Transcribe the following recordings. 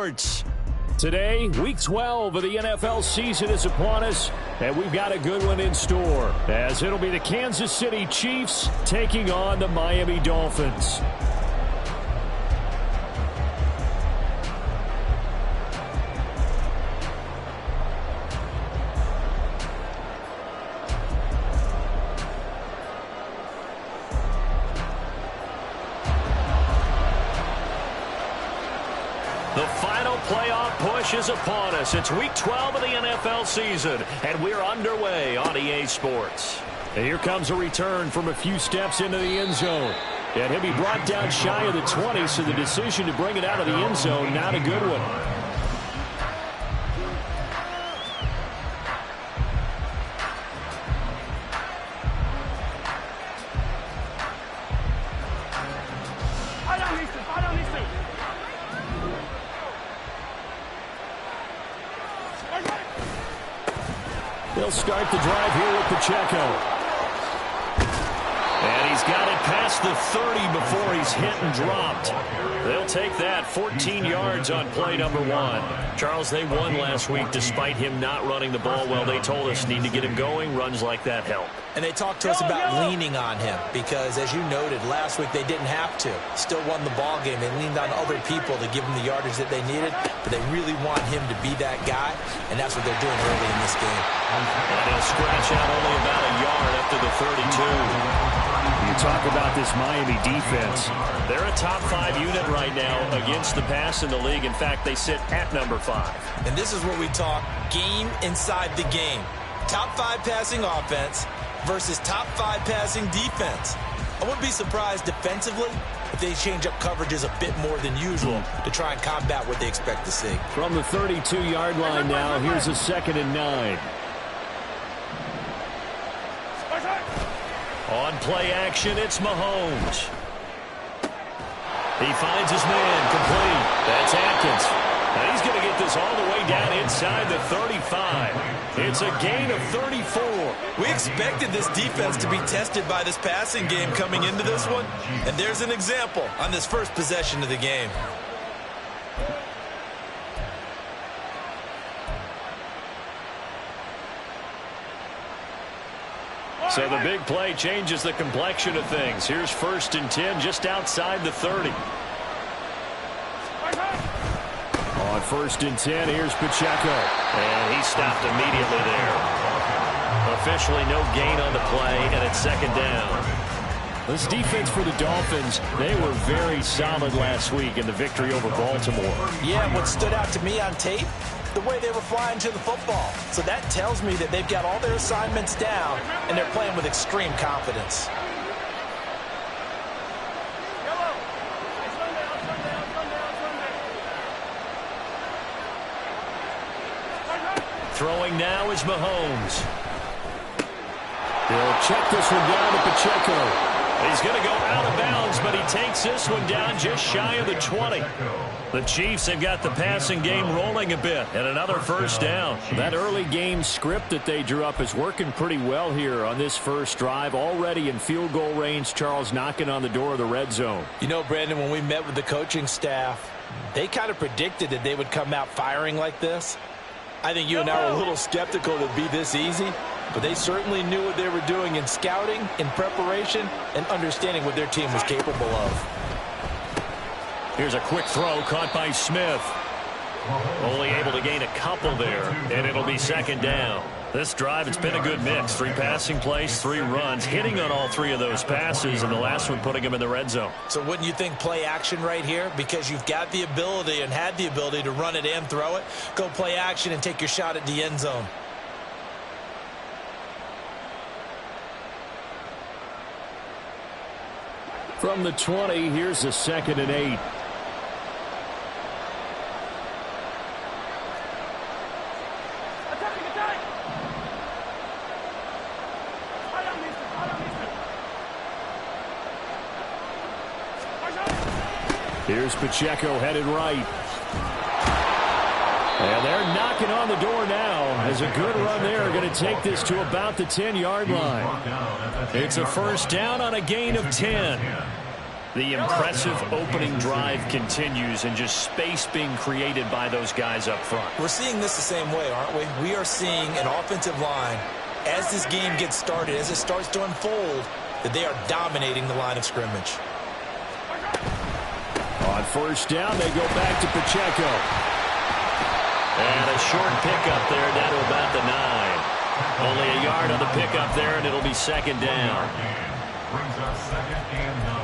Sports. Today, Week 12 of the NFL season is upon us, and we've got a good one in store, as it'll be the Kansas City Chiefs taking on the Miami Dolphins. The final playoff push is upon us. It's Week 12 of the NFL season, and we're underway on EA Sports. And here comes a return from a few steps into the end zone. And he'll be brought down shy of the 20, so the decision to bring it out of the end zone, not a good one. They'll start the drive here with Pacheco. And he's got it past the 30 before he's hit and dropped. They'll take that 14 yards on play number 1. Charles, they won last week despite him not running the ball well. They told us need to get him going. Runs like that help. And they talked to us about leaning on him because, as you noted, last week they didn't have to. Still won the ball game. They leaned on other people to give them the yardage that they needed, but they really want him to be that guy, and that's what they're doing early in this game. And he'll scratch out only about a yard after the 32. You talk about this Miami defense. They're a top 5 unit right now against the pass in the league. In fact, they sit at number 5. And this is what we talk game inside the game. Top 5 passing offense versus top 5 passing defense. I wouldn't be surprised defensively if they change up coverages a bit more than usual to try and combat what they expect to see. From the 32-yard line now, here's a 2nd and 9. On play action, it's Mahomes. He finds his man complete. That's Atkins. And he's going to get this all the way down inside the 35. It's a gain of 34. We expected this defense to be tested by this passing game coming into this one. And there's an example on this first possession of the game. So the big play changes the complexion of things. Here's 1st and 10 just outside the 30. On 1st and 10, here's Pacheco. And he stopped immediately there. Officially no gain on the play, and it's 2nd down. This defense for the Dolphins, they were very solid last week in the victory over Baltimore. Yeah, what stood out to me on tape, the way they were flying to the football. So that tells me that they've got all their assignments down, and they're playing with extreme confidence. Throwing now is Mahomes. They'll check this one down to Pacheco. He's going to go out of bounds, but he takes this one down just shy of the 20. The Chiefs have got the passing game rolling a bit, and another 1st down. That early game script that they drew up is working pretty well here on this first drive. Already in field goal range, Charles knocking on the door of the red zone. You know, Brandon, when we met with the coaching staff, they kind of predicted that they would come out firing like this. I think you and I were a little skeptical that it'd be this easy, but they certainly knew what they were doing in scouting, in preparation, and understanding what their team was capable of. Here's a quick throw caught by Smith. Only able to gain a couple there, and it'll be 2nd down. This drive, it's been a good mix. 3 passing plays, 3 runs, hitting on all 3 of those passes, and the last one putting him in the red zone. So wouldn't you think play action right here? Because you've got the ability and had the ability to run it and throw it. Go play action and take your shot at the end zone. From the 20, here's a 2nd and 8. Here's Pacheco headed right. And they're knocking on the door now as a good run there. Going to take this to about the 10-yard line. It's a 1st down on a gain of 10. The impressive opening drive continues and just space being created by those guys up front. We're seeing this the same way, aren't we? We are seeing an offensive line, as this game gets started, as it starts to unfold, that they are dominating the line of scrimmage. On first down, they go back to Pacheco. And a short pickup there down to about the 9. Only a yard on the pickup there, and it'll be second down. Brings up second and 9.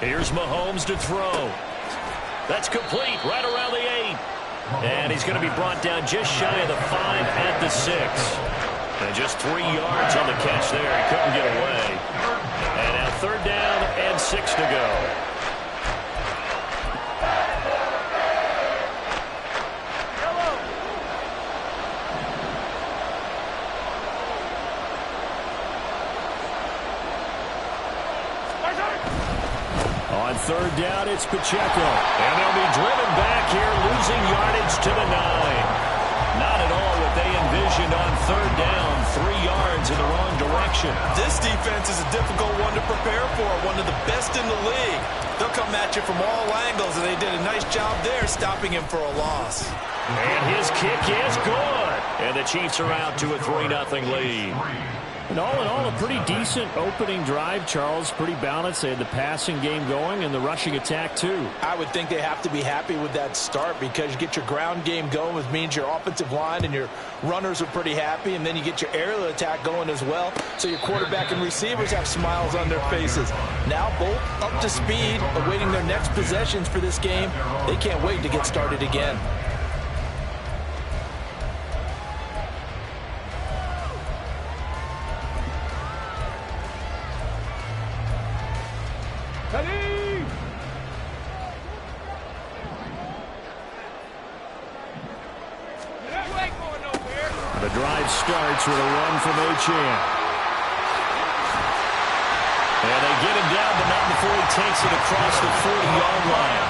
Here's Mahomes to throw. That's complete right around the 8. And he's going to be brought down just shy of the 5 at the 6. And just 3 yards on the catch there. He couldn't get away. And now third down and 6 to go. On third down, it's Pacheco. And they'll be driven back here, losing yardage to the 9. Not at all what they envisioned on third down. 3 yards in the wrong direction. This defense is a difficult one to prepare for, one of the best in the league. They'll come at you from all angles, and they did a nice job there stopping him for a loss. And his kick is good. And the Chiefs are out to a 3-0 lead. And all in all, a pretty decent opening drive, Charles. Pretty balanced. They had the passing game going and the rushing attack, too. I would think they have to be happy with that start because you get your ground game going, which means your offensive line and your runners are pretty happy, and then you get your aerial attack going as well, so your quarterback and receivers have smiles on their faces. Now both up to speed, awaiting their next possessions for this game. They can't wait to get started again. The drive starts with a run from Achane. And they get him down, but not before he takes it across the 40-yard line.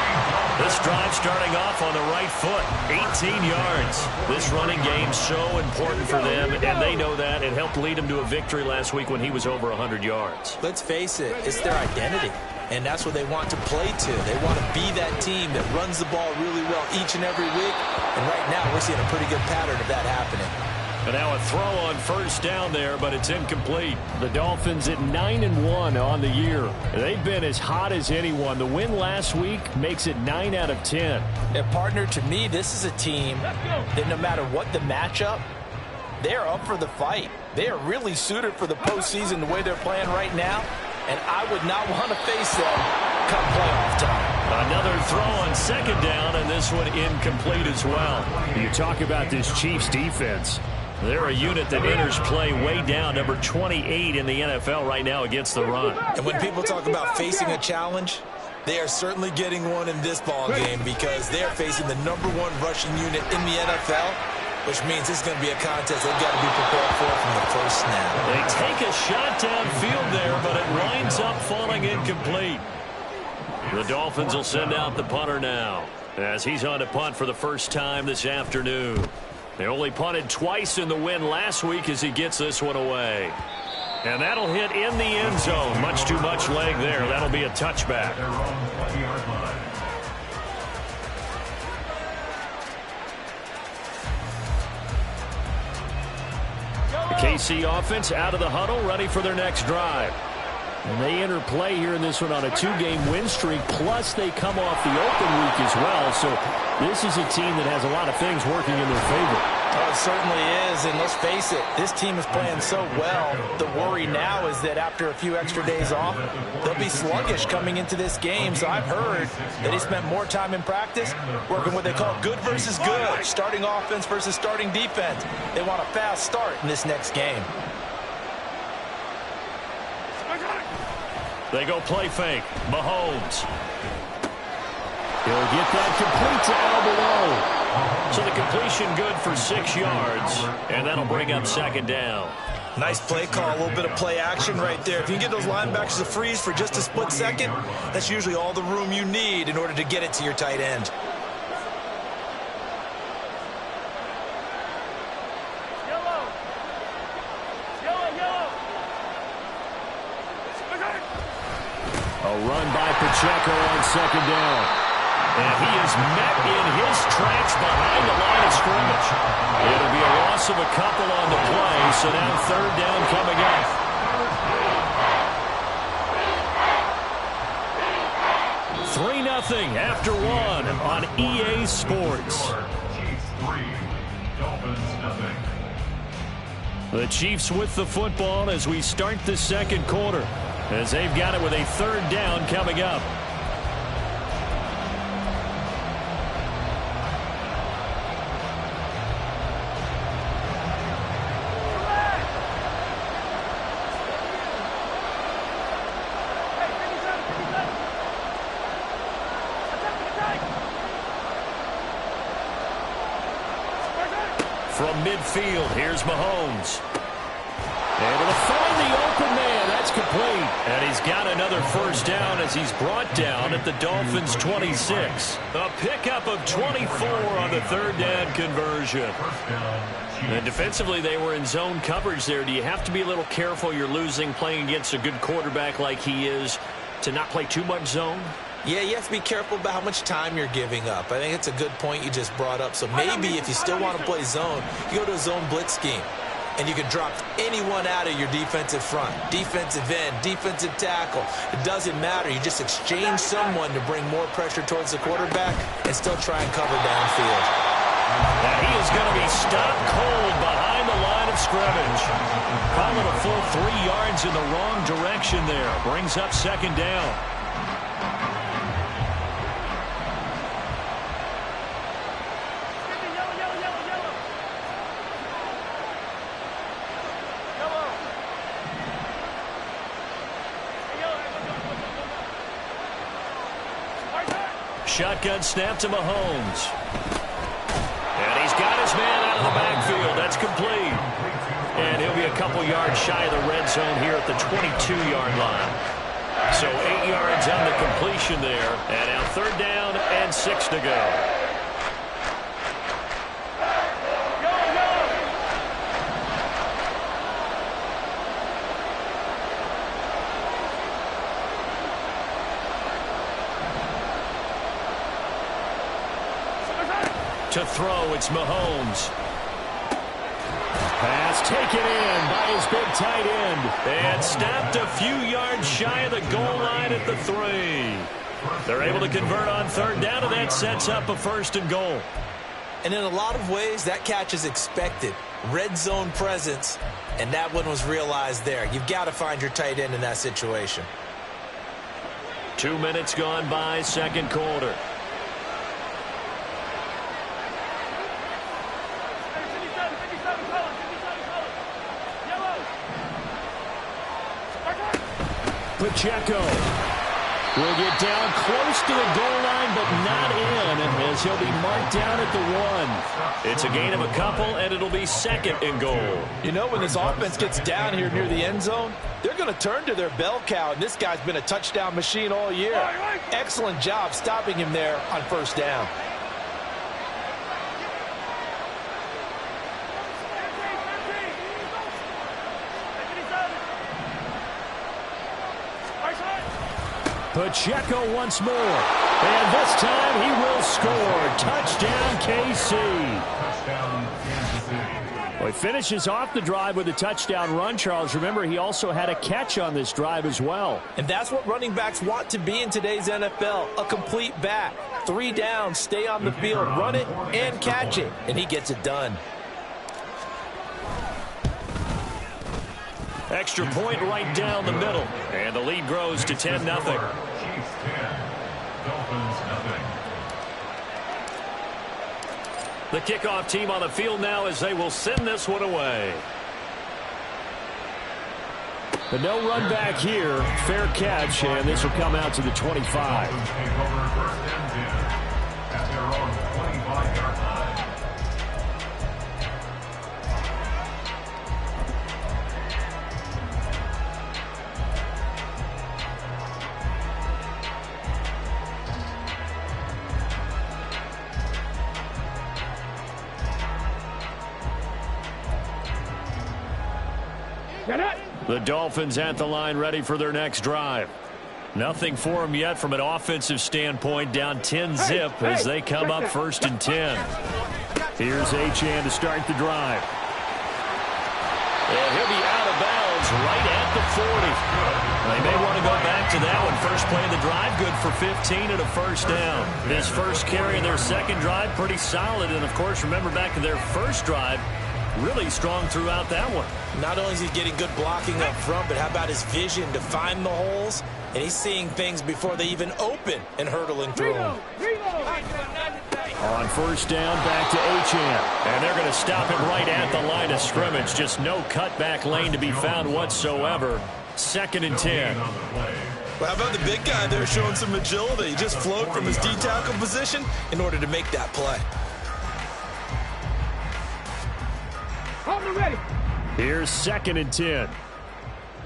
This drive starting off on the right foot, 18 yards. This running game's so important for them, and they know that. It helped lead them to a victory last week when he was over 100 yards. Let's face it, it's their identity, and that's what they want to play to. They want to be that team that runs the ball really well each and every week, and right now we're seeing a pretty good pattern of that happening. And now a throw on first down there, but it's incomplete. The Dolphins at 9-1 on the year. They've been as hot as anyone. The win last week makes it 9 out of 10. And partner, to me, this is a team that no matter what the matchup, they're up for the fight. They are really suited for the postseason the way they're playing right now, and I would not want to face them come playoff time. Another throw on second down, and this one incomplete as well. You talk about this Chiefs defense. They're a unit that enters play way down, number 28 in the NFL right now against the run. And when people talk about facing a challenge, they are certainly getting one in this ball game because they're facing the #1 rushing unit in the NFL, which means this is going to be a contest they've got to be prepared for from the first snap. They take a shot downfield there, but it winds up falling incomplete. The Dolphins will send out the punter now as he's on to punt for the first time this afternoon. They only punted twice in the win last week as he gets this one away. And that'll hit in the end zone. Much too much leg there. That'll be a touchback. The KC offense out of the huddle, ready for their next drive. And they enter play here in this one on a 2-game win streak, plus they come off the open week as well. So this is a team that has a lot of things working in their favor. Oh, it certainly is, and let's face it, this team is playing so well. The worry now is that after a few extra days off, they'll be sluggish coming into this game. So I've heard that they spent more time in practice working what they call good versus good, starting offense versus starting defense. They want a fast start in this next game. They go play fake. Mahomes. He'll get that complete to Al. So the completion good for 6 yards, and that'll bring up second down. Nice play call, a little bit of play action right there. If you can get those linebackers to freeze for just a split second, that's usually all the room you need in order to get it to your tight end. A run by Pacheco on second down. And he is met in his tracks behind the line of scrimmage. It'll be a loss of a couple on the play, so now third down coming up. $3-0 after one on EA Sports. Chiefs 3, Dolphins 0. The Chiefs with the football as we start the second quarter, as they've got it with a third down coming up. From midfield, here's Mahomes. Able to find the open man. That's complete. And he's got another first down as he's brought down at the Dolphins' 26. A pickup of 24 on the third down conversion. And defensively, they were in zone coverage there. Do you have to be a little careful? You're losing playing against a good quarterback like he is to not play too much zone? Yeah, you have to be careful about how much time you're giving up. I think it's a good point you just brought up. So maybe if you still want to play zone, you go to a zone blitz scheme. And you can drop anyone out of your defensive front. Defensive end, defensive tackle. It doesn't matter. You just exchange someone to bring more pressure towards the quarterback and still try and cover downfield. And he is going to be stopped cold behind the line of scrimmage. Calling a full 3 yards in the wrong direction there. Brings up second down. Shotgun snap to Mahomes. And he's got his man out of the backfield. That's complete. And he'll be a couple yards shy of the red zone here at the 22-yard line. So 8 yards on the completion there. And now third down and 6 to go. To throw, it's Mahomes. Pass taken in by his big tight end. And stopped a few yards shy of the goal line at the 3. They're able to convert on third down, and that sets up a first and goal. And in a lot of ways, that catch is expected. Red zone presence, and that one was realized there. You've got to find your tight end in that situation. 2 minutes gone by, second quarter. Pacheco will get down close to the goal line, but not in, as he'll be marked down at the 1. It's a gain of a couple, and it'll be second and goal. You know, when this offense gets down here near the end zone, they're going to turn to their bell cow, and this guy's been a touchdown machine all year. Excellent job stopping him there on first down. Pacheco once more. And this time he will score. Touchdown, KC. Touchdown, Kansas City. Well, he finishes off the drive with a touchdown run, Charles. Remember, he also had a catch on this drive as well. And that's what running backs want to be in today's NFL, a complete back. 3 down, stay on the field, run it, and catch it. And he gets it done. Extra point right down the middle. And the lead grows to 10-0. Chiefs 10, Dolphins 0. The kickoff team on the field now as they will send this one away. But no run back here. Fair catch, and this will come out to the 25. Dolphins take over first and 10 at their own 25-yard line. The Dolphins at the line ready for their next drive. Nothing for them yet from an offensive standpoint. Down 10-zip as they come up first and 10. Here's Achane to start the drive. And he'll be out of bounds right at the 40. They may want to go back to that one. First play of the drive, good for 15 and a first down. His first carry in their second drive, pretty solid. And, of course, remember back to their first drive, really strong throughout that one. Not only is he getting good blocking up front, but how about his vision to find the holes? And he's seeing things before they even open and hurtling through them. On first down, back to Achane. And they're going to stop him right at the line of scrimmage. Just no cutback lane to be found whatsoever. Second and 10. Well, how about the big guy there showing some agility? He just flowed from his D-tackle position in order to make that play. Ready. Here's second and 10.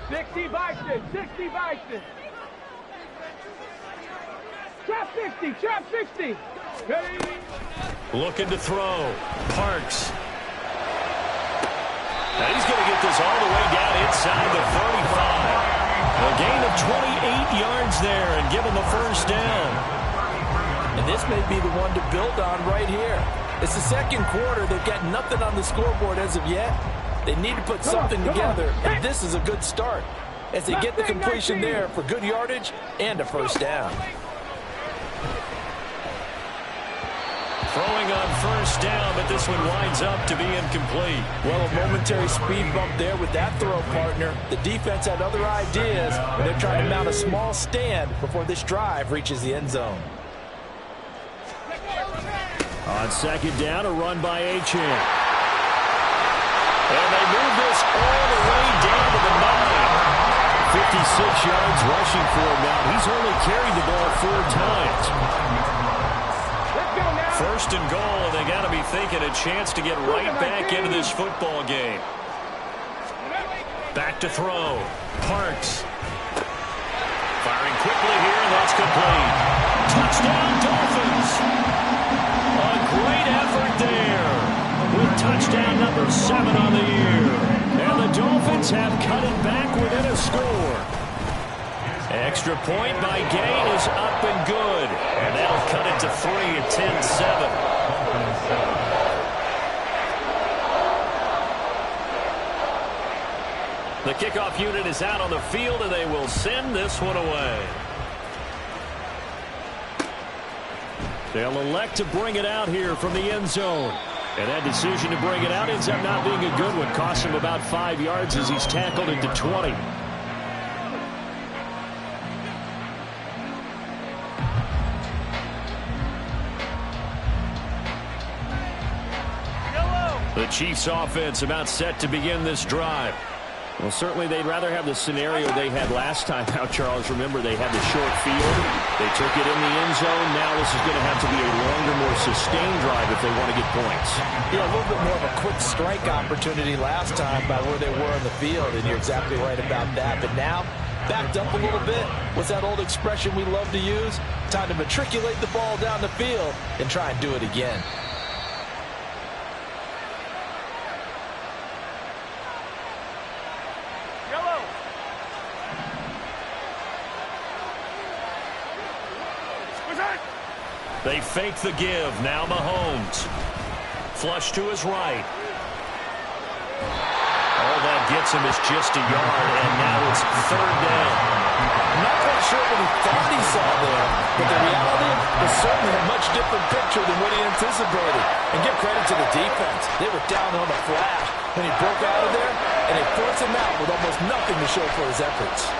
60 Bison, 60 Bison. Trap 60, trap 60. Ready. Looking to throw. Parks. Now he's going to get this all the way down inside the 35. A gain of 28 yards there and give him a first down. And this may be the one to build on right here. It's the second quarter. They've got nothing on the scoreboard as of yet. They need to put something together, and this is a good start as they get the completion there for good yardage and a first down. Throwing on first down, but this one winds up to be incomplete. Well, a momentary speed bump there with that throw, partner. The defense had other ideas, and they're trying to mount a small stand before this drive reaches the end zone. On second down, a run by Achane. And they move this all the way down to the 9. 56 yards rushing for him now. He's only carried the ball 4 times. First and goal, and they got to be thinking a chance to get right back into this football game. Back to throw. Parks. Firing quickly here, and that's complete. Touchdown, Dolphins. A great effort there with touchdown number 7 on the year. And the Dolphins have cut it back within a score. Extra point by Gay is up and good. And that'll cut it to 3 at 10-7. The kickoff unit is out on the field, and they will send this one away. They'll elect to bring it out here from the end zone. And that decision to bring it out ends up not being a good one. Costs him about 5 yards as he's tackled into 20. The Chiefs offense about set to begin this drive. Well, certainly they'd rather have the scenario they had last time out, Charles. Remember, they had the short field. They took it in the end zone. Now this is going to have to be a longer, more sustained drive if they want to get points. Yeah, a little bit more of a quick strike opportunity last time by where they were in the field, and you're exactly right about that. But now, backed up a little bit. What's that old expression we love to use? Time to matriculate the ball down the field and try and do it again. They fake the give. Now Mahomes. Flush to his right. All that gets him is just a yard, and now it's third down. I'm not quite sure what he thought he saw there, but the reality was certainly a much different picture than what he anticipated. And give credit to the defense. They were down on the flash when he broke out of there, and they forced him out with almost nothing to show for his efforts.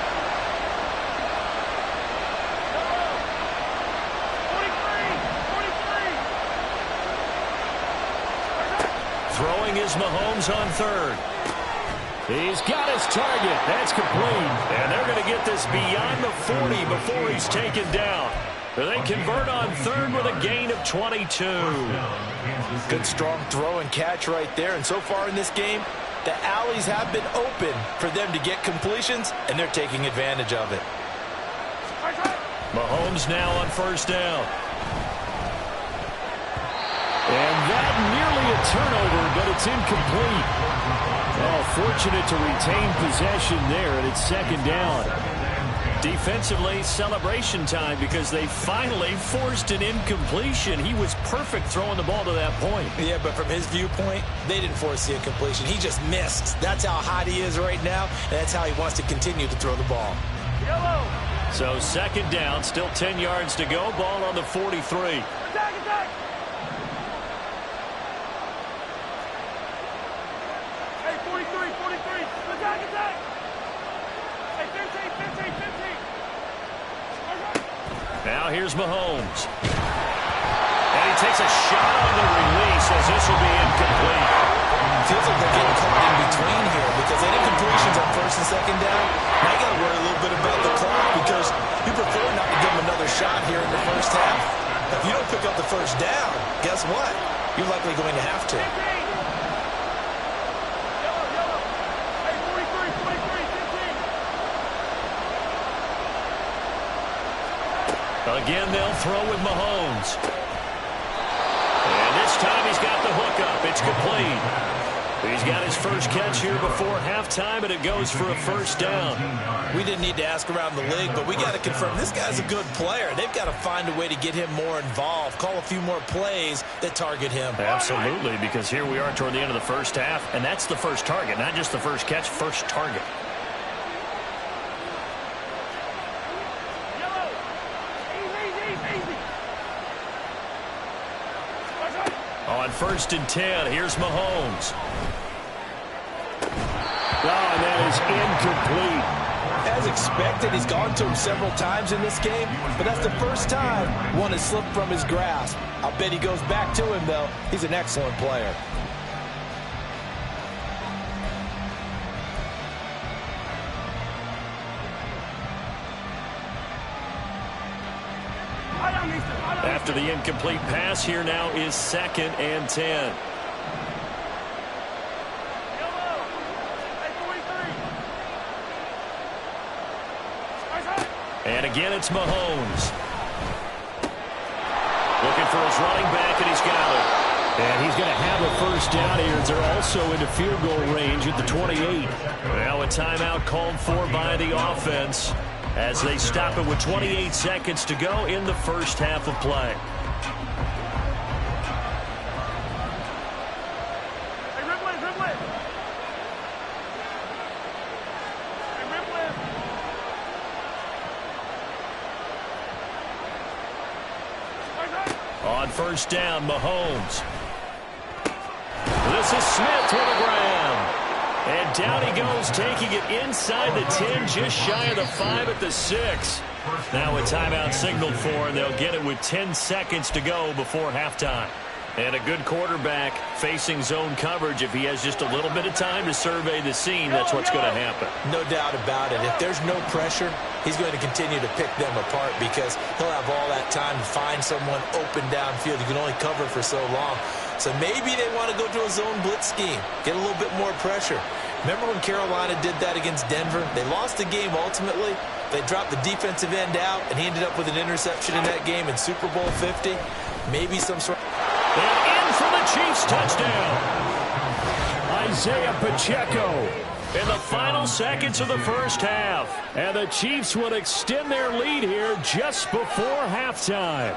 Throwing is Mahomes on third. He's got his target. That's complete. And they're going to get this beyond the 40 before he's taken down. They convert on third with a gain of 22. Good strong throw and catch right there. And so far in this game, the alleys have been open for them to get completions, and they're taking advantage of it. Mahomes now on first down. And that nearly a turnover, but it's incomplete. Oh, fortunate to retain possession there, and it's second down. Defensively, celebration time because they finally forced an incompletion. He was perfect throwing the ball to that point. Yeah, but from his viewpoint, they didn't force the incompletion. He just missed. That's how hot he is right now, and that's how he wants to continue to throw the ball. So second down, still 10 yards to go. Ball on the 43. Attack, attack! Hey, 43, 43. Attack, attack! Hey, 15, 15, 15. Now here's Mahomes. And he takes a shot on the release as this will be incomplete. Feels like they're getting caught in between here because any completions on first and second down, now you got to worry a little bit about the clock because you prefer not to give them another shot here in the first half. If you don't pick up the first down, guess what? You're likely going to have to. Again, they'll throw with Mahomes. And this time he's got the hookup. It's complete. He's got his first catch here before halftime, and it goes for a first down. We didn't need to ask around the league, but we got to confirm this guy's a good player. They've got to find a way to get him more involved, call a few more plays that target him. Absolutely, because here we are toward the end of the first half, and that's the first target, not just the first catch, first target. On first and 10, here's Mahomes. Oh, and that is incomplete. As expected, he's gone to him several times in this game, but that's the first time one has slipped from his grasp. I'll bet he goes back to him, though. He's an excellent player. After the incomplete pass, here now is second and 10. And again, it's Mahomes. Looking for his running back, and he's got it. And he's going to have a first down here. They're also into field goal range at the 28. Now a timeout called for by the offense as they stop it with 28 seconds to go in the first half of play. On first down, Mahomes. This is Smith to the ground. And down he goes, taking it inside the 10, just shy of the 5 at the 6. Now a timeout signaled for, and they'll get it with 10 seconds to go before halftime. And a good quarterback facing zone coverage. If he has just a little bit of time to survey the scene, that's what's going to happen. No doubt about it. If there's no pressure, he's going to continue to pick them apart because he'll have all that time to find someone open downfield. You can only cover for so long. So maybe they want to go to a zone blitz scheme, get a little bit more pressure. Remember when Carolina did that against Denver? They lost the game ultimately. They dropped the defensive end out, and he ended up with an interception in that game in Super Bowl 50. Maybe some sort of... And in for the Chiefs touchdown. Isaiah Pacheco. In the final seconds of the first half. And the Chiefs will extend their lead here just before halftime.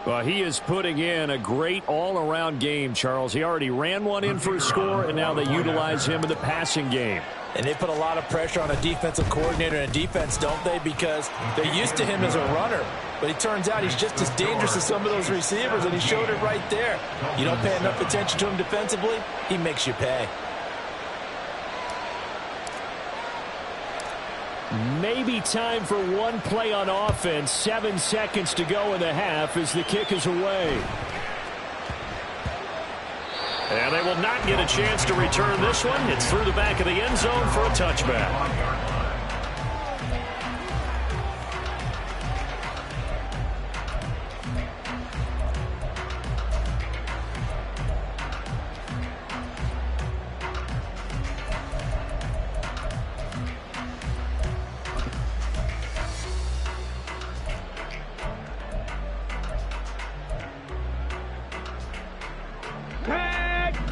Well, he is putting in a great all-around game, Charles. He already ran one in for a score, and now they utilize him in the passing game. And they put a lot of pressure on a defensive coordinator and defense, don't they? Because they're used to him as a runner. But it turns out he's just as dangerous as some of those receivers, and he showed it right there. You don't pay enough attention to him defensively, he makes you pay. Maybe time for one play on offense. 7 seconds to go in the half as the kick is away. And they will not get a chance to return this one. It's through the back of the end zone for a touchback.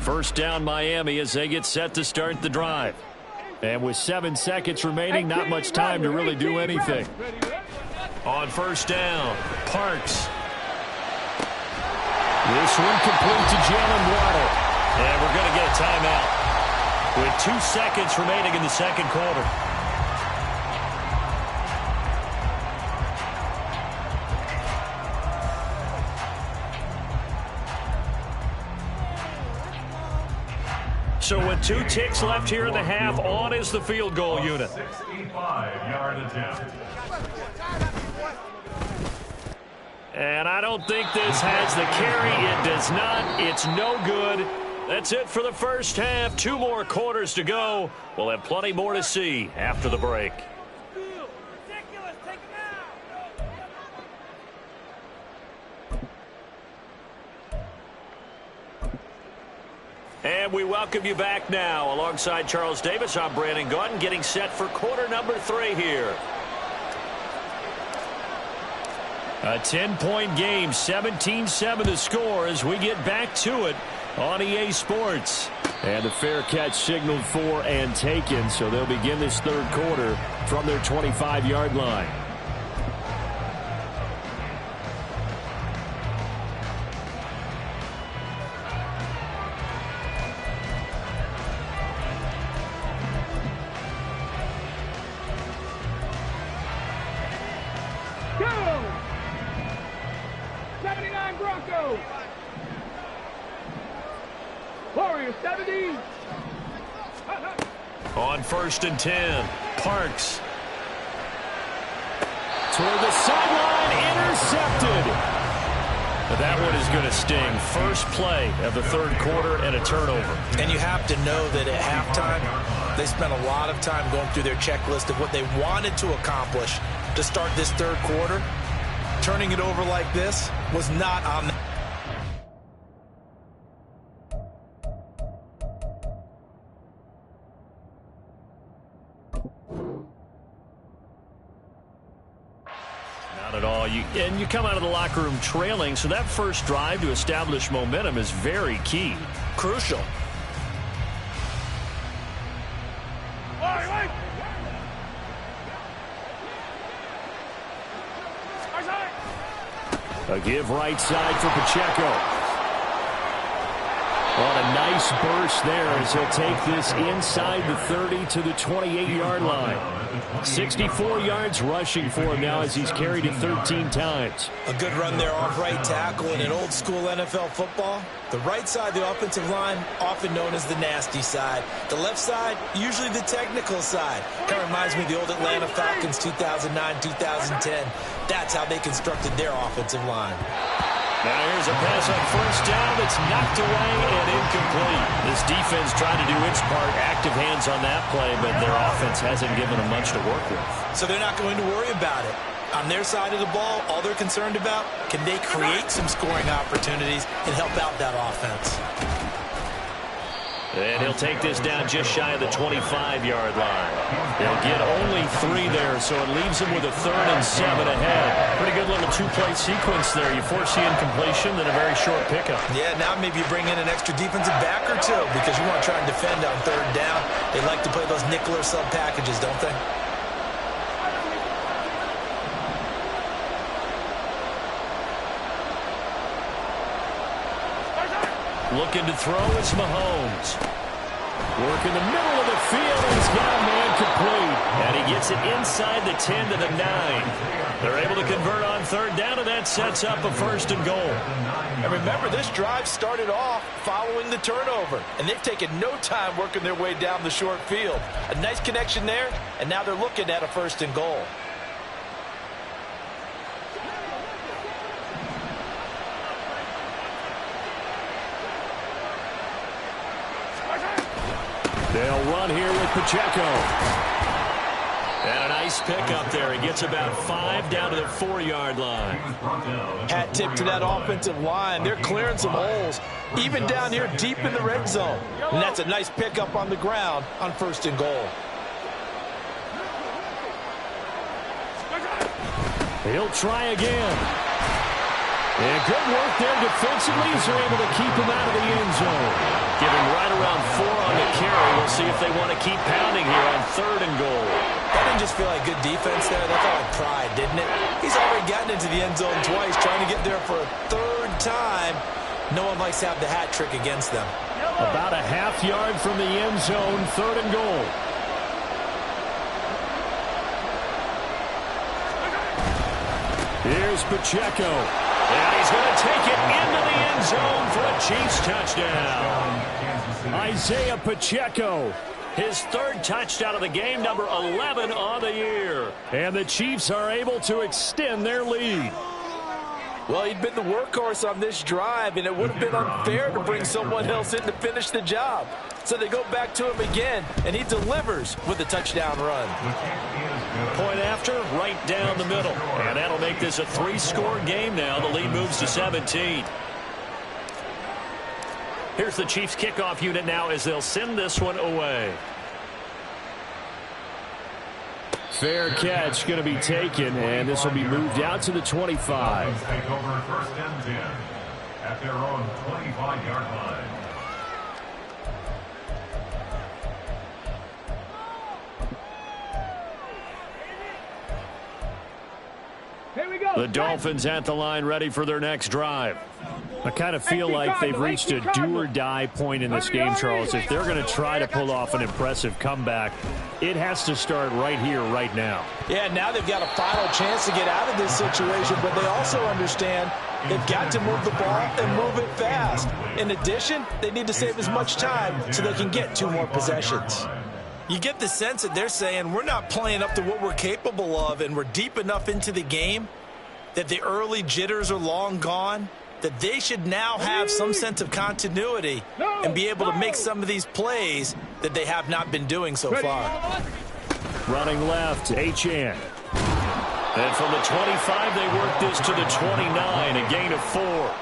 First down Miami as they get set to start the drive. And with 7 seconds remaining, not much time to really do anything. On first down, Parks. This one complete to Jalen Waddle. And we're going to get a timeout with 2 seconds remaining in the second quarter. So with 2 ticks left here in the half, on is the field goal unit. 65-yard attempt. And I don't think this has the carry. It does not. It's no good. That's it for the first half. 2 more quarters to go. We'll have plenty more to see after the break. And we welcome you back now. Alongside Charles Davis, I'm Brandon Gaudin, getting set for quarter number 3 here. A 10-point game, 17-7 the score as we get back to it on EA Sports. And the fair catch signaled for and taken, so they'll begin this third quarter from their 25-yard line. On first and 10, Parks. Toward the sideline, intercepted. But that one is going to sting. First play of the third quarter and a turnover. And you have to know that at halftime, they spent a lot of time going through their checklist of what they wanted to accomplish to start this third quarter. Turning it over like this was not on the at all. You come out of the locker room trailing, so that first drive to establish momentum is very key. Crucial. A give right side for Pacheco. On a nice burst there as he'll take this inside the 30 to the 28-yard line. 64 yards rushing for him now as he's carried it 13 times. A good run there off right tackle in an old school NFL football. The right side, the offensive line, often known as the nasty side. The left side, usually the technical side. Kind of reminds me of the old Atlanta Falcons 2009, 2010. That's how they constructed their offensive line. Now here's a pass on first down that's knocked away and incomplete. This defense trying to do its part, active hands on that play, but their offense hasn't given them much to work with. So they're not going to worry about it. On their side of the ball, all they're concerned about, can they create some scoring opportunities and help out that offense? And he'll take this down just shy of the 25-yard line. They'll get only 3 there, so it leaves them with a 3rd and 7 ahead. Pretty good little 2-play sequence there. You force the incompletion, then a very short pickup. Yeah, now maybe you bring in an extra defensive back or 2 because you want to try and defend on 3rd down. They like to play those nickel or sub packages, don't they? Looking to throw, it's Mahomes. Work in the middle of the field, he's got a man complete. And he gets it inside the 10 to the 9. They're able to convert on 3rd down, and that sets up a 1st and goal. And remember, this drive started off following the turnover, and they've taken no time working their way down the short field. A nice connection there, and now they're looking at a 1st and goal. They'll run here with Pacheco. And a nice pickup there. He gets about 5 down to the 4-yard line. Hat tip to that offensive line. They're clearing some holes, even down here deep in the red zone. And that's a nice pickup on the ground on 1st and goal. He'll try again. And good work there defensively as they're able to keep him out of the end zone. Give him right around 4 on the carry. We'll see if they want to keep pounding here on 3rd and goal. That didn't just feel like good defense there. That felt like pride, didn't it? He's already gotten into the end zone twice, trying to get there for a 3rd time. No one likes to have the hat trick against them. About a half yard from the end zone, 3rd and goal. Here's Pacheco. And he's going to take it into the end zone for a Chiefs touchdown. Isaiah Pacheco. His 3rd touchdown of the game, number 11 on the year. And the Chiefs are able to extend their lead. Well, he'd been the workhorse on this drive, and it would have been unfair to bring someone else in to finish the job. So they go back to him again, and he delivers with a touchdown run. Point after, right down the middle. And that'll make this a 3-score game now. The lead moves to 17. Here's the Chiefs kickoff unit now as they'll send this one away. Fair catch going to be taken, and this will be moved out to the 25. Take over 1st and 10 at their own 25-yard line. Here we go. The Dolphins at the line ready for their next drive. I kind of feel like they've reached a do-or-die point in this game, Charles. If they're going to try to pull off an impressive comeback, it has to start right here, right now. Yeah, now they've got a final chance to get out of this situation, but they also understand they've got to move the ball and move it fast. In addition, they need to save as much time so they can get 2 more possessions. You get the sense that they're saying we're not playing up to what we're capable of, and we're deep enough into the game that the early jitters are long gone, that they should now have some sense of continuity and be able to make some of these plays that they have not been doing so far. Running left, Achane. And from the 25, they work this to the 29, a gain of 4.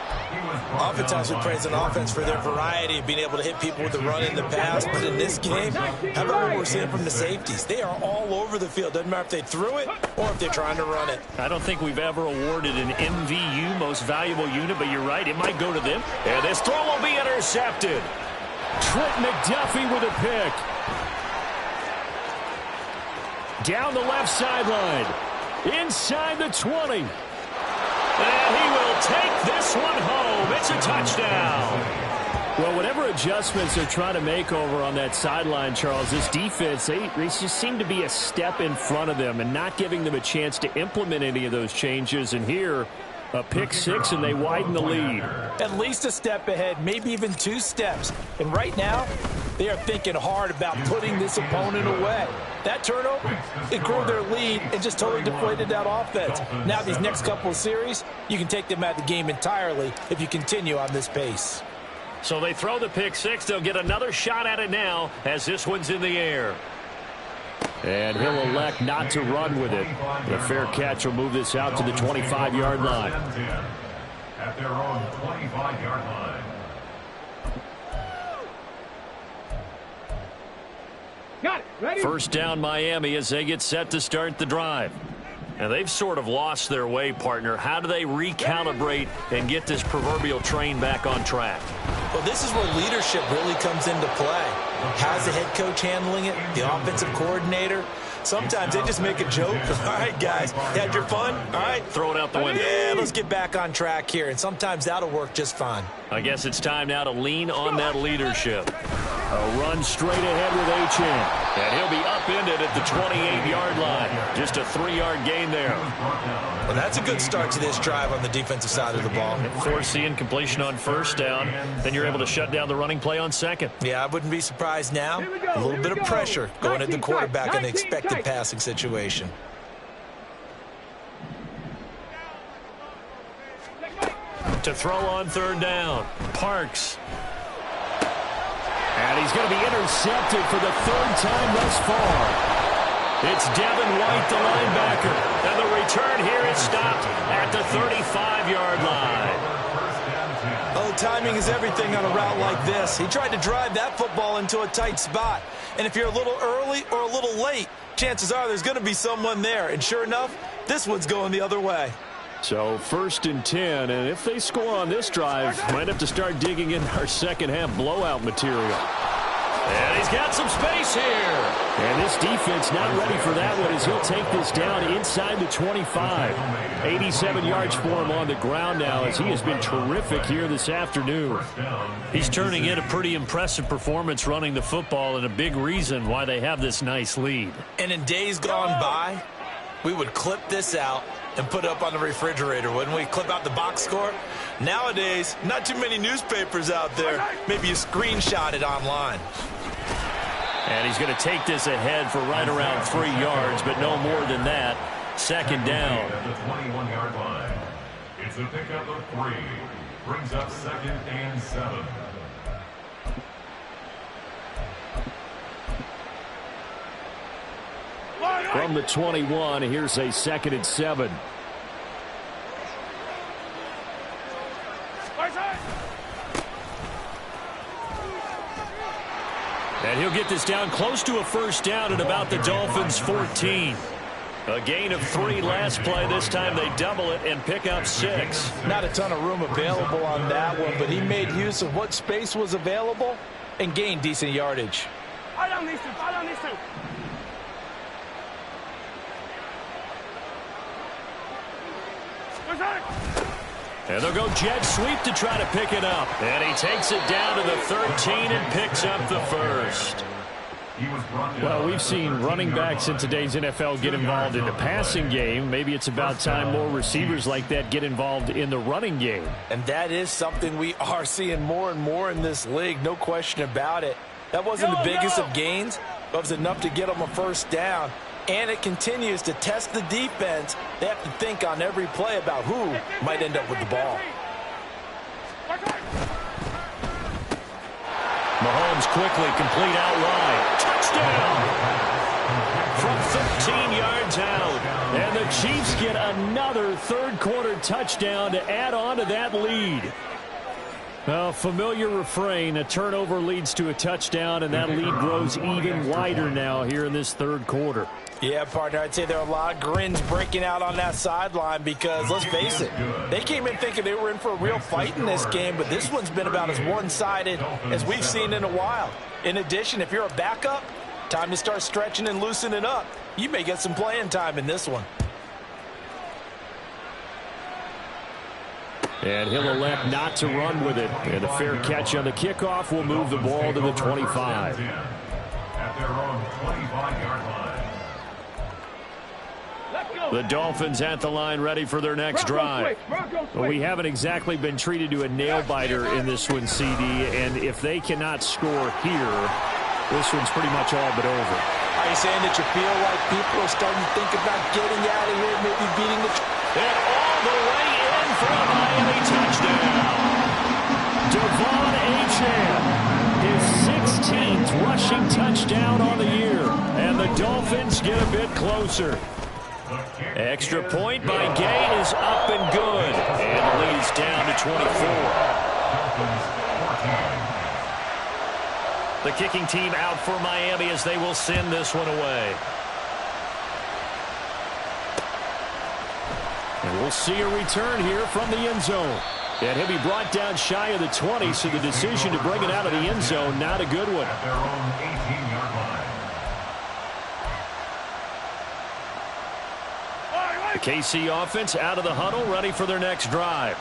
Oftentimes we praise an offense for their variety of being able to hit people with the run in the pass, but in this game, how about what we're seeing from the safeties? They are all over the field. Doesn't matter if they threw it or if they're trying to run it. I don't think we've ever awarded an MVU, most valuable unit, but you're right, it might go to them. And this throw will be intercepted. Trent McDuffie with a pick. Down the left sideline. Inside the 20. And he will take this one home. It's a touchdown. Well, whatever adjustments they're trying to make over on that sideline, Charles, this defense, they just seem to be a step in front of them and not giving them a chance to implement any of those changes. And here, a pick 6, and they widen the lead. At least a step ahead, maybe even 2 steps. And right now, they are thinking hard about putting this opponent away. That turnover, it grew their lead and just totally deflated that offense. Now these next couple of series, you can take them out of the game entirely if you continue on this pace. So they throw the pick 6. They'll get another shot at it now as this one's in the air. And he'll elect not to run with it. The fair catch will move this out to the 25-yard line. At their own 25-yard line. Got it. Ready? First down Miami as they get set to start the drive. And they've sort of lost their way, partner. How do they recalibrate and get this proverbial train back on track? Well, this is where leadership really comes into play. How's the head coach handling it? The offensive coordinator? Sometimes they just make a joke. All right, guys, had your fun? All right. Throw it out the window. Yeah, let's get back on track here. And sometimes that'll work just fine. I guess it's time now to lean on that leadership. A run straight ahead with Achane. And he'll be upended at the 28-yard line. Just a 3-yard gain there. Well, that's a good start to this drive on the defensive side of the ball. Force the incompletion on first down. Then you're able to shut down the running play on second. Yeah, I wouldn't be surprised now. A little bit of pressure going at the quarterback in an expected passing situation. To throw on third down, Parks. And he's going to be intercepted for the third time thus far. It's Devin White, the linebacker. And the return here is stopped at the 35-yard line. Oh, timing is everything on a route like this. He tried to drive that football into a tight spot. And if you're a little early or a little late, chances are there's going to be someone there. And sure enough, this one's going the other way. So 1st and 10, and if they score on this drive, might have to start digging in our second-half blowout material. And he's got some space here. And this defense not ready for that one as he'll take this down inside the 25. 87 yards for him on the ground now as he has been terrific here this afternoon. He's turning in a pretty impressive performance running the football, and a big reason why they have this nice lead. And in days gone by, we would clip this out and put it up on the refrigerator, wouldn't we? Clip out the box score. Nowadays, not too many newspapers out there. Maybe you screenshot it online. And he's going to take this ahead for right around 3 yards, but no more than that. Second down. At the 21-yard line. It's a pickup of 3. Brings up 2nd and 7. From the 21, here's a 2nd and 7. And he'll get this down close to a first down at about the Dolphins' 14. A gain of 3 last play. This time they double it and pick up 6. Not a ton of room available on that one, but he made use of what space was available and gained decent yardage. I don't need to. I don't need to. And they'll go jet sweep to try to pick it up. And he takes it down to the 13 and picks up the first. Well, we've seen running backs in today's NFL get involved in the passing game. Maybe it's about time more receivers like that get involved in the running game. And that is something we are seeing more and more in this league, no question about it. That wasn't the biggest of gains, but it was enough to get them a first down. And it continues to test the defense. They have to think on every play about who might end up with the ball. Mahomes quickly complete out wide. Touchdown! From 13 yards out. And the Chiefs get another third-quarter touchdown to add on to that lead. Well, familiar refrain, a turnover leads to a touchdown, and that lead grows even wider now here in this third quarter. Yeah, partner, I'd say there are a lot of grins breaking out on that sideline because, let's face it, they came in thinking they were in for a real fight in this game, but this one's been about as one-sided as we've seen in a while. In addition, if you're a backup, time to start stretching and loosening up. You may get some playing time in this one. And he'll elect not to run with it. And a fair catch on the kickoff will move the ball to the 25. At their own 25-yard line. The Dolphins at the line ready for their next drive. Well, we haven't exactly been treated to a nail-biter in this one, CD. And if they cannot score here, this one's pretty much all but over. Are you saying that you feel like people are starting to think about getting out of here, maybe beating the... And all the way in for a Miami touchdown. Devon Achane, his 16th rushing touchdown on the year. And the Dolphins get a bit closer. Extra point by Gay is up and good. And leads down to 24. The kicking team out for Miami as they will send this one away. And we'll see a return here from the end zone. And he'll be brought down shy of the 20, so the decision to bring it out of the end zone, not a good one. At their own 18-yard line. The KC offense out of the huddle, ready for their next drive.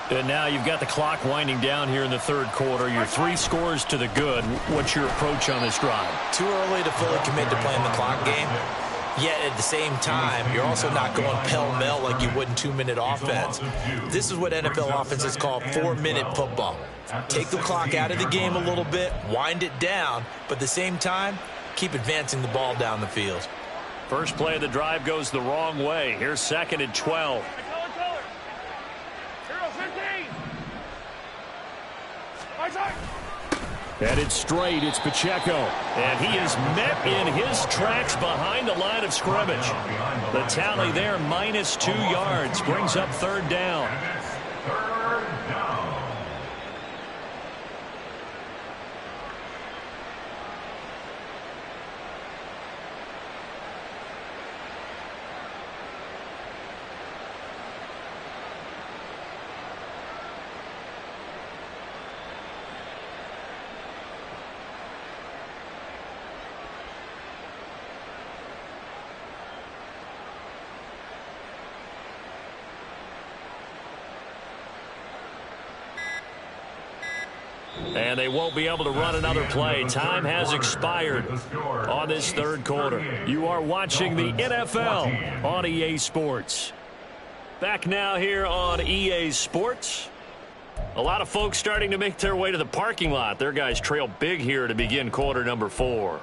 And now you've got the clock winding down here in the third quarter. Your 3 scores to the good. What's your approach on this drive? Too early to fully commit to playing the clock game. Yet at the same time, you're also not going pell-mell like you would in 2-minute offense. This is what NFL offenses call 4-minute football. Take the clock out of the game a little bit, wind it down, but at the same time, keep advancing the ball down the field. First play of the drive goes the wrong way. Here's 2nd and 12. Headed straight, it's Pacheco. And he is met in his tracks behind the line of scrimmage. The tally there, -2 yards, brings up third down. And they won't be able to run another play. Time has expired on this third quarter. You are watching the NFL on EA Sports. Back now here on EA Sports. A lot of folks starting to make their way to the parking lot. Their guys trail big here to begin quarter number 4.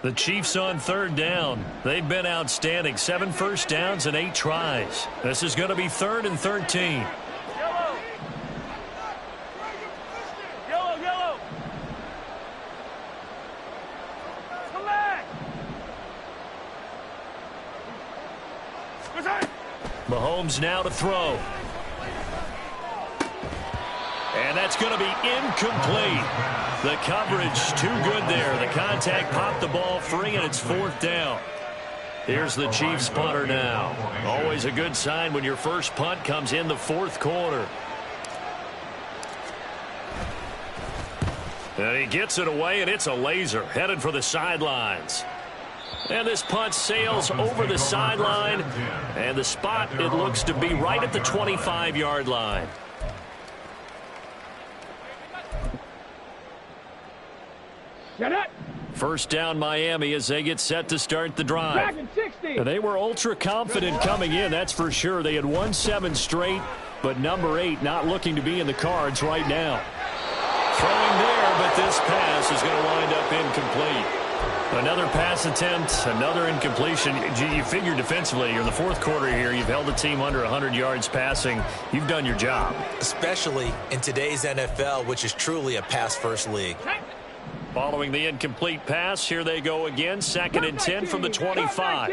The Chiefs on third down. They've been outstanding. 7 first downs and 8 tries. This is going to be 3rd and 13. Yellow. Yellow, yellow. Come back. Mahomes now to throw. And that's going to be incomplete. The coverage too good there. The contact popped the ball free, and it's 4th down. Here's the Chiefs punter now. Always a good sign when your first punt comes in the 4th quarter. And he gets it away, and it's a laser headed for the sidelines. And this punt sails over the sideline, and the spot, it looks to be right at the 25-yard line. First down Miami as they get set to start the drive. And they were ultra confident coming in, that's for sure. They had won 7 straight, but number 8 not looking to be in the cards right now. Throwing there, but this pass is going to wind up incomplete. Another pass attempt, another incompletion. You figure defensively, you're in the 4th quarter here. You've held the team under 100 yards passing. You've done your job. Especially in today's NFL, which is truly a pass-first league. Following the incomplete pass, here they go again. 2nd and 10 from the 25.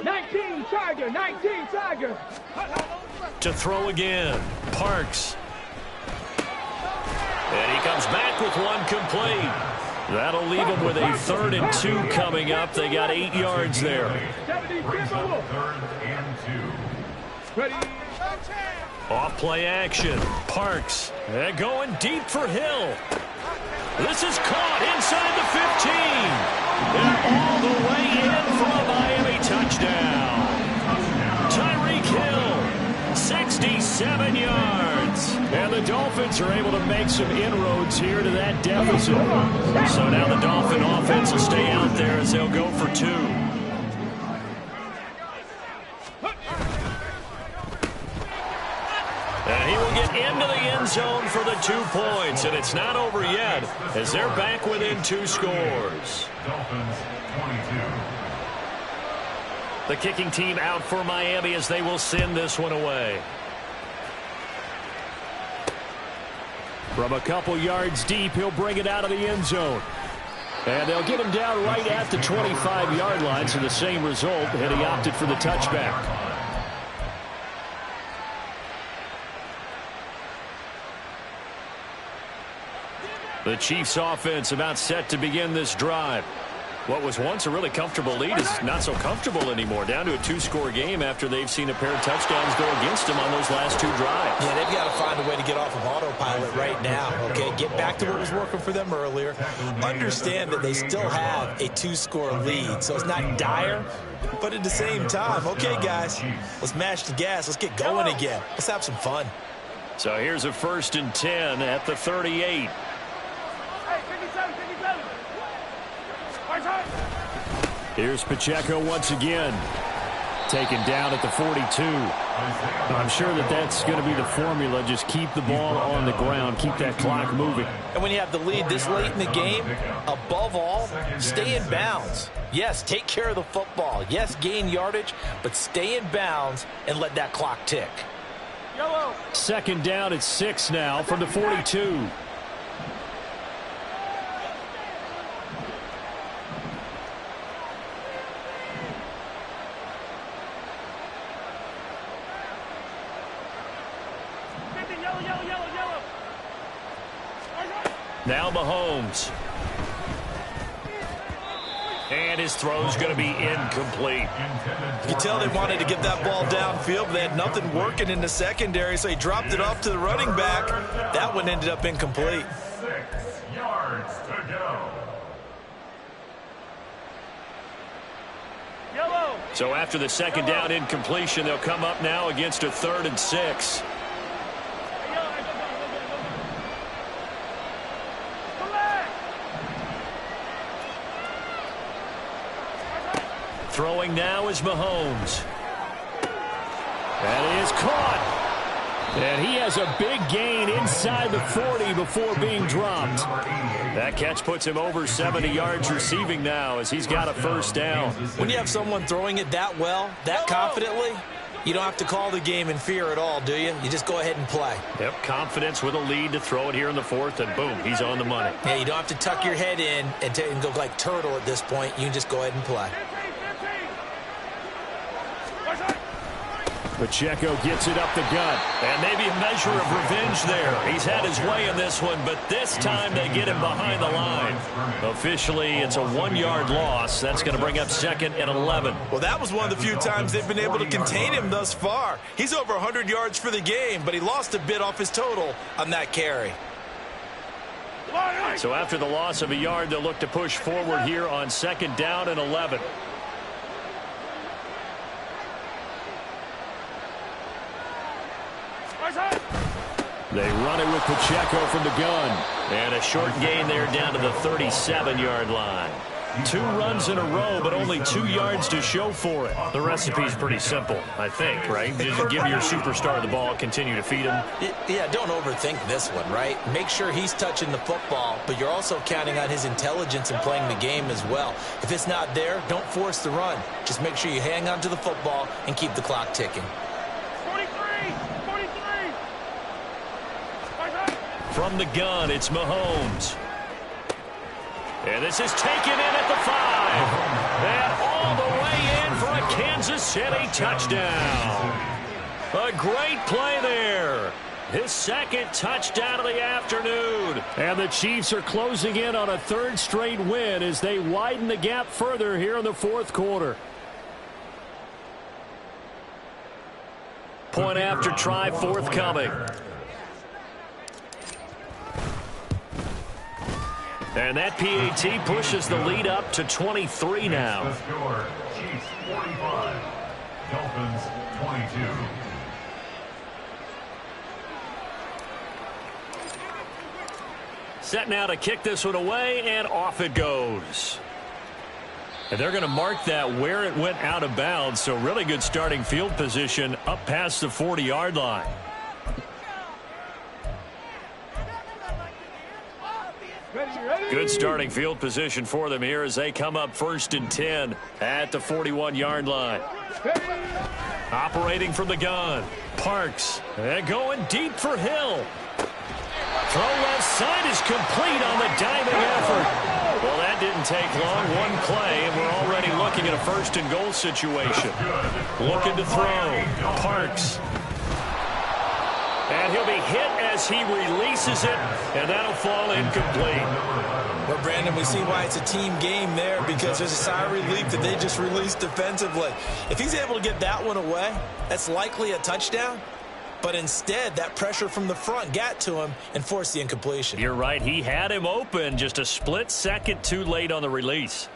19 Tiger. To throw again. Parks. And he comes back with one complete. That'll leave him with a 3rd and 2 coming up. They got 8 yards there. 3rd and 2. Ready. Off play action. Parks. And going deep for Hill. This is caught inside the 15. And all the way in for a Miami touchdown. Tyreek Hill, 67 yards. And the Dolphins are able to make some inroads here to that deficit. So now the Dolphin offense will stay out there as they'll go for 2. And he will get into the end zone for the 2 points. And it's not over yet as they're back within 2 scores. Dolphins 22. The kicking team out for Miami as they will send this one away. From a couple yards deep, he'll bring it out of the end zone. And they'll get him down right at the 25-yard line, so the same result, and he opted for the touchback. The Chiefs offense about set to begin this drive. What was once a really comfortable lead is not so comfortable anymore. Down to a 2-score game after they've seen a pair of touchdowns go against them on those last 2 drives. Yeah, they've got to find a way to get off of autopilot right now, okay? Get back to what was working for them earlier. Understand that they still have a 2-score lead, so it's not dire, but at the same time, okay, guys, let's mash the gas. Let's get going again. Let's have some fun. So here's a 1st and 10 at the 38. Here's Pacheco once again. Taken down at the 42. I'm sure that's going to be the formula. Just keep the ball on the ground. Keep that clock moving. And when you have the lead this late in the game, above all, stay in bounds. Yes, take care of the football. Yes, gain yardage, but stay in bounds and let that clock tick. Yellow. Second down at 6 now from the 42. Now Mahomes. And his throw's going to be incomplete. You can tell they wanted to get that ball downfield, but they had nothing working in the secondary, so he dropped it off to the running back. That one ended up incomplete. 6 yards to go. Yellow. So after the second down incompletion, they'll come up now against a 3rd and 6. Throwing now is Mahomes. That is caught. And he has a big gain inside the 40 before being dropped. That catch puts him over 70 yards receiving now as he's got a first down. When you have someone throwing it that well, that confidently, you don't have to call the game in fear at all, do you? You just go ahead and play. Yep, confidence with a lead to throw it here in the 4th, and boom, he's on the money. Yeah, you don't have to tuck your head in and go like turtle at this point. You can just go ahead and play. Pacheco gets it up the gut. And maybe a measure of revenge there. He's had his way in this one, but this time they get him behind the line. Officially, it's a 1-yard loss. That's going to bring up 2nd and 11. Well, that was one of the few times they've been able to contain him thus far. He's over 100 yards for the game, but he lost a bit off his total on that carry. So after the loss of a yard, they'll look to push forward here on 2nd down and 11. They run it with Pacheco from the gun. And a short gain there down to the 37-yard line. 2 runs in a row, but only 2 yards to show for it. The recipe's pretty simple, I think, right? Just give your superstar the ball, continue to feed him. Yeah, don't overthink this one, right? Make sure he's touching the football, but you're also counting on his intelligence in playing the game as well. If it's not there, don't force the run. Just make sure you hang on to the football and keep the clock ticking. From the gun, it's Mahomes. And this is taken in at the 5. And all the way in for a Kansas City touchdown. A great play there. His 2nd touchdown of the afternoon. And the Chiefs are closing in on a 3rd straight win as they widen the gap further here in the 4th quarter. Point after try forthcoming. And that PAT pushes the lead up to 23 now. The score, Chiefs 45, Dolphins 22. Set now to kick this one away, and off it goes. And they're going to mark that where it went out of bounds, so really good starting field position up past the 40-yard line. Good starting field position for them here as they come up 1st and 10 at the 41-yard line. Operating from the gun, Parks, and going deep for Hill. Throw left side is complete on the diving effort. Well, that didn't take long, one play, and we're already looking at a 1st and goal situation. Looking to throw, Parks. And he'll be hit as he releases it, and that'll fall incomplete. Well, Brandon, we see why it's a team game there, because there's a sigh of relief that they just released defensively. If he's able to get that one away, that's likely a touchdown. But instead, that pressure from the front got to him and forced the incompletion. You're right. He had him open, just a split second too late on the release.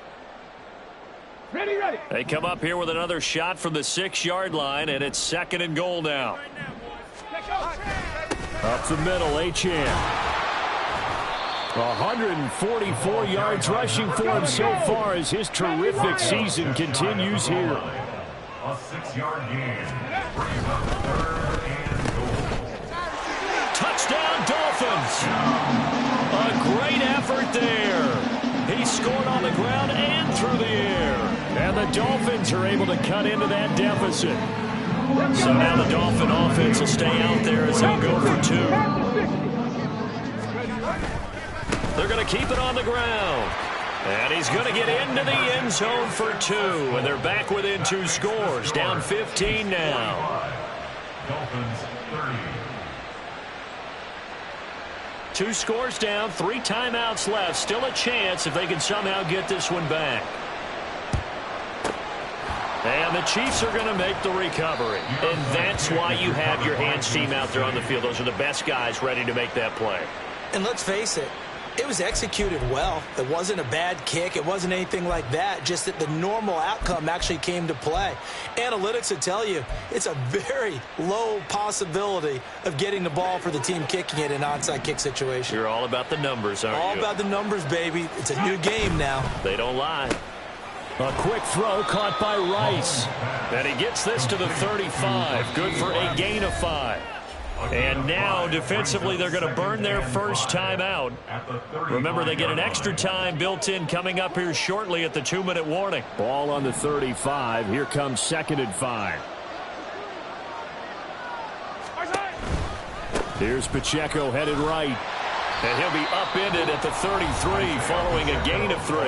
Ready. They come up here with another shot from the 6-yard line, and it's 2nd and goal now. Up the middle, Achane. 144 yards rushing for him so far as his terrific season continues here. A 6-yard gain. brings up 3rd and goal. Touchdown, Dolphins. A great effort there. He scored on the ground and through the air. And the Dolphins are able to cut into that deficit. So now the Dolphin offense will stay out there as they'll go for 2. They're going to keep it on the ground. And he's going to get into the end zone for 2. And they're back within 2 scores. Down 15 now. Dolphins 30. 2 scores down, 3 timeouts left. Still a chance if they can somehow get this one back. And the Chiefs are going to make the recovery. And that's why you have your hands team out there on the field. Those are the best guys ready to make that play. And let's face it, it was executed well. It wasn't a bad kick. It wasn't anything like that. Just that the normal outcome actually came to play. Analytics will tell you it's a very low possibility of getting the ball for the team kicking it in an onside kick situation. You're all about the numbers, aren't you? All about the numbers, baby. It's a new game now. They don't lie. A quick throw caught by Rice. And he gets this to the 35. Good for a gain of 5. And now, defensively, they're going to burn their first timeout. Remember, they get an extra time built in coming up here shortly at the 2-minute warning. Ball on the 35. Here comes 2nd and 5. Here's Pacheco headed right. And he'll be upended at the 33 following a gain of 3.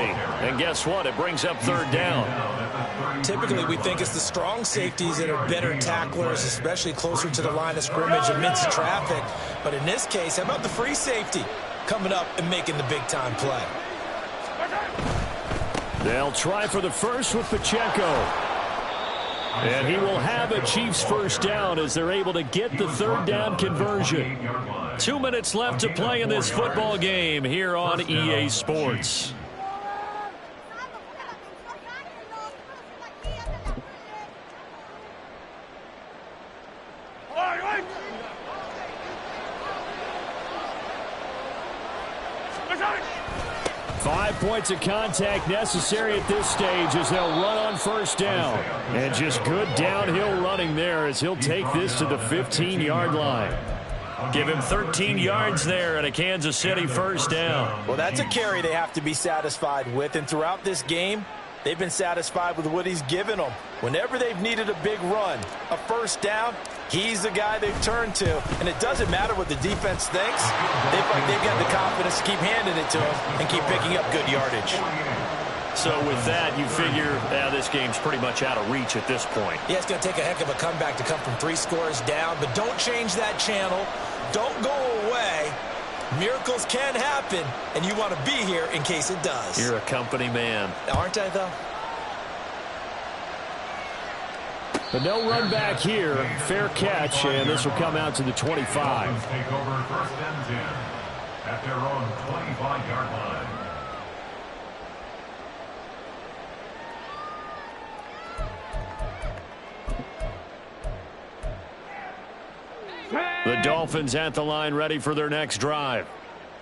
And guess what? It brings up 3rd down. Typically, we think it's the strong safeties that are better tacklers, especially closer to the line of scrimmage amidst traffic. But in this case, how about the free safety coming up and making the big-time play? They'll try for the first with Pacheco. And he will have a Chiefs first down as they're able to get the 3rd down conversion. 2 minutes left to play in this football game here on EA Sports. All 5 points of contact necessary at this stage as they'll run on first down. And just good downhill running there as he'll take this to the 15-yard line. Give him 13 yards there and a Kansas City first down. Well, that's a carry they have to be satisfied with. And throughout this game, they've been satisfied with what he's given them. Whenever they've needed a big run, a first down, he's the guy they've turned to. And it doesn't matter what the defense thinks. They feel like they've got the confidence to keep handing it to him and keep picking up good yardage. So with that, you figure this game's pretty much out of reach at this point. Yeah, it's going to take a heck of a comeback to come from 3 scores down. But don't change that channel. Don't go away. Miracles can happen, and you want to be here in case it does. You're a company man. Aren't I, though? But no run back here. Fair catch, and this will come out to the 25. Take over 1st and 10 at their own 25-yard line. The Dolphins at the line ready for their next drive.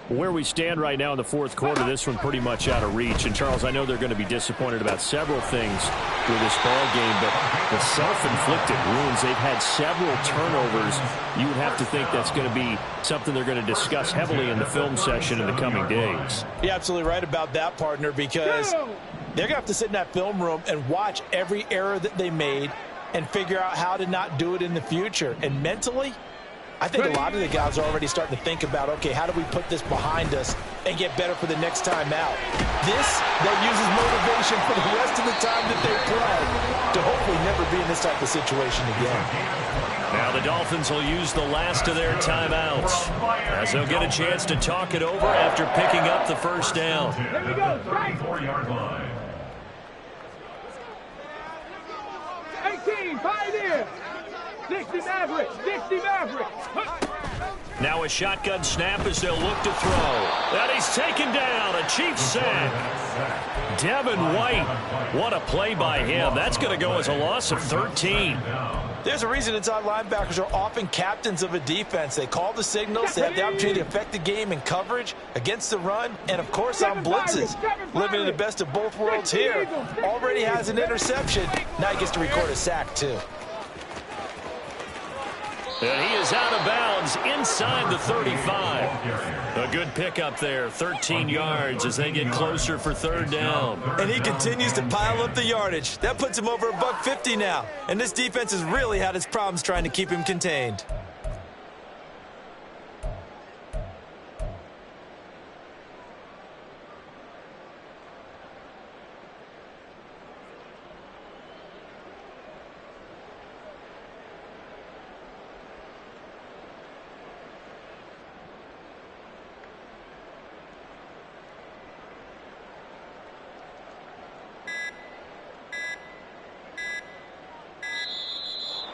Where we stand right now in the 4th quarter, this one pretty much out of reach. And, Charles, I know they're going to be disappointed about several things with this ball game, but the self-inflicted wounds, they've had several turnovers. You would have to think that's going to be something they're going to discuss heavily in the film session in the coming days. You're absolutely right about that, partner, because they're going to have to sit in that film room and watch every error that they made and figure out how to not do it in the future. And mentally, I think a lot of the guys are already starting to think about, okay, how do we put this behind us and get better for the next time out? This, that uses motivation for the rest of the time that they play to hopefully never be in this type of situation again. Now the Dolphins will use the last of their timeouts as they'll get a chance to talk it over after picking up the first down. Here we go. 34-yard line. 18, pioneer. 60 Mavericks, 60 Mavericks. Now a shotgun snap as they'll look to throw. And he's taken down, a Chiefs sack. Devin White, what a play by him. That's going to go as a loss of 13. There's a reason inside linebackers are often captains of a defense. They call the signals. They have the opportunity to affect the game in coverage, against the run, and, of course, on blitzes. Living in the best of both worlds here. Already has an interception. Now he gets to record a sack, too. And he is out of bounds inside the 35. A good pickup there, 13 yards as they get closer for third down. And he continues to pile up the yardage. That puts him over $150 now. And this defense has really had its problems trying to keep him contained.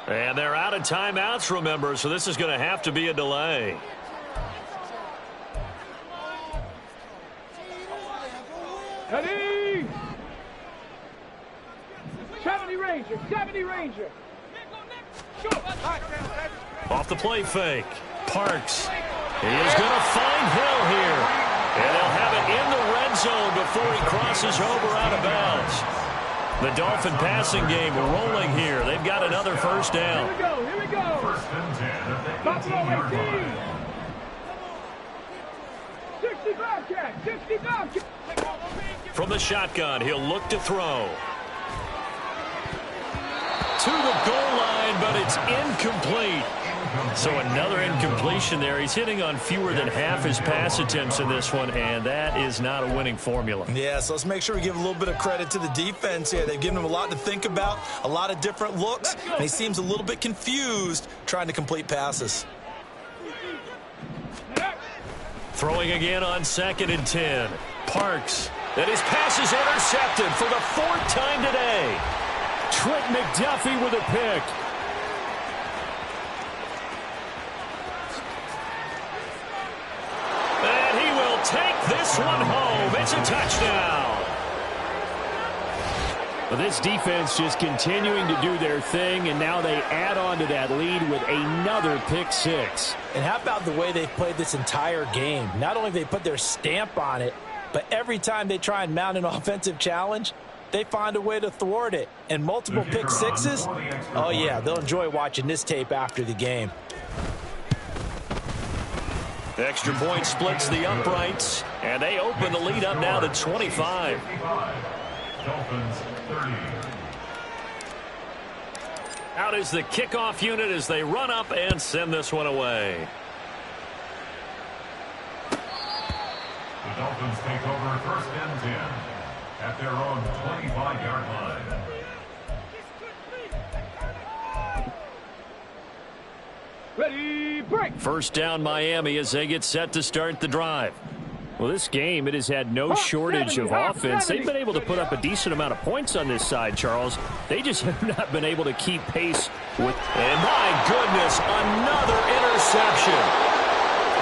And they're out of timeouts, remember, so this is going to have to be a delay. Ready? 70 Ranger, 70 Ranger. Off the play fake. Parks. He is going to find Hill here. And they'll have it in the red zone before he crosses over out of bounds. The Dolphin passing game rolling here. They've got another first down. Here we go, here we go. First and 10 at the Buffalo 18-yard 18. line. 65 catch, 65 catch. From the shotgun, he'll look to throw. To the goal line, but it's incomplete. So another incompletion there. He's hitting on fewer than half his pass attempts in this one, and that is not a winning formula. Yeah, so let's make sure we give a little bit of credit to the defense here. They've given him a lot to think about, a lot of different looks, and he seems a little bit confused trying to complete passes. Throwing again on 2nd and 10. Parks. And his pass is intercepted for the 4th time today. Trent McDuffie with a pick. And he will take this one home. It's a touchdown. Well, this defense just continuing to do their thing, and now they add on to that lead with another pick six. And how about the way they've played this entire game? Not only have they put their stamp on it, but every time they try and mount an offensive challenge, they find a way to thwart it. And multiple pick sixes? Oh, yeah, they'll enjoy watching this tape after the game. Extra point splits the uprights, and they open the lead up now to 25. Dolphins 30. Out is the kickoff unit as they run up and send this one away. The Dolphins take over first and 10 at their own 25-yard line. Ready, break. First down Miami as they get set to start the drive. Well, this game, it has had no shortage of offense. They've been able to put up a decent amount of points on this side, Charles. They just have not been able to keep pace with... And my goodness, another interception.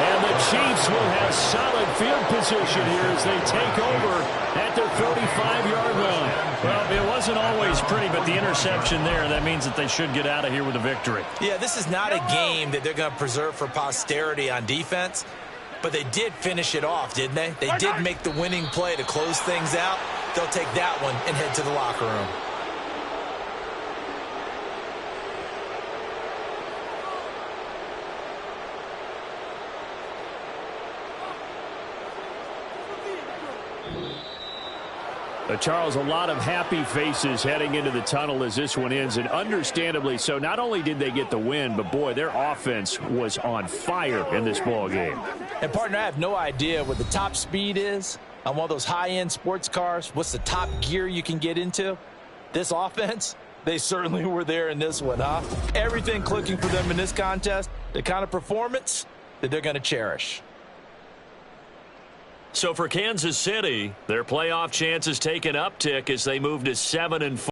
And the Chiefs will have solid field position here as they take over at their 35-yard line. Well, it wasn't always pretty, but the interception there, that means that they should get out of here with a victory. Yeah, this is not a game that they're going to preserve for posterity on defense, but they did finish it off, didn't they? They did make the winning play to close things out. They'll take that one and head to the locker room. Charles, a lot of happy faces heading into the tunnel as this one ends, and understandably so. Not only did they get the win, but boy, their offense was on fire in this ball game. And partner, I have no idea what the top speed is on one of those high-end sports cars. What's the top gear you can get into? This offense, they certainly were there in this one, huh? Everything clicking for them in this contest, the kind of performance that they're going to cherish. So for Kansas City, their playoff chances take an uptick as they move to 7-4.